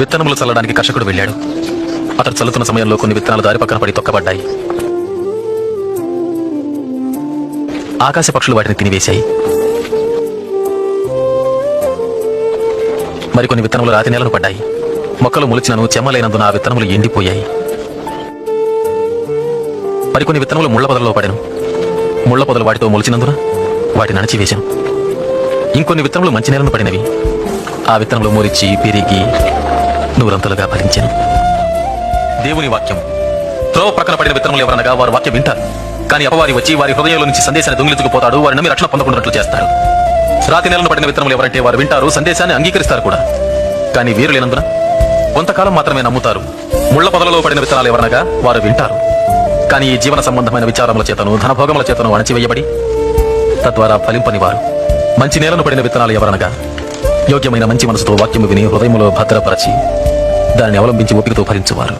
విత్తనములు చల్లడానికి కర్షకుడు వెళ్ళాడు. అతడు చల్లుతున్న సమయంలో కొన్ని విత్తనాలు దారి పక్కన పడి తొక్కబడ్డాయి. ఆకాశ పక్షులు వాటిని తినివేశాయి. మరికొన్ని విత్తనములు రాతి నేలను పడ్డాయి. మొక్కలు మొలిచినను చెమ్మలేనందున ఆ విత్తనములు ఎండిపోయాయి. మరికొన్ని విత్తనములు ముళ్ల పొదలలో పడెను. ముళ్ల పొదలు వాటితో మొలిచినందున వాటిని అణచివేశాను. ఇంకొన్ని విత్తనములు మంచి నేలను పడినవి. ఆ విత్తనములు మొలిచి పెరిగి నూరంతలుగా ఫలించాను. దేవుని వాక్యం. త్రోవ ప్రక్కన పడిన విత్తనములు ఎవరనగా వారు వాక్యం వింటారు, కానీ అపవాది వచ్చి వారి హృదయంలో నుంచి సందేశాన్ని దొంగిలించుకుపోతాడు. వారిని నమ్మి రక్షణ పొందకుండాట్లు చేస్తారు. రాతి నేలను పడిన విత్తనములు ఎవరంటే వారు వింటారు, సందేశాన్ని అంగీకరిస్తారు కూడా, కానీ వీరు లేనందున కొంతకాలం మాత్రమే నమ్ముతారు. ముళ్ల పొదలలో పడిన విత్తనాలు ఎవరనగా వారు వింటారు, కానీ ఈ జీవన సంబంధమైన విచారముల చేతను ధనభోగముల చేతను అణచివేయబడి తద్వారా ఫలింపని వారు. మంచి నేలను పడిన విత్తనాలు ఎవరనగా యోగ్యమైన మంచి మనసుతో వాక్యము విని హృదయములో భద్రపరచి దానిని అవలంబించి ఓపికతో ఫలించువారు.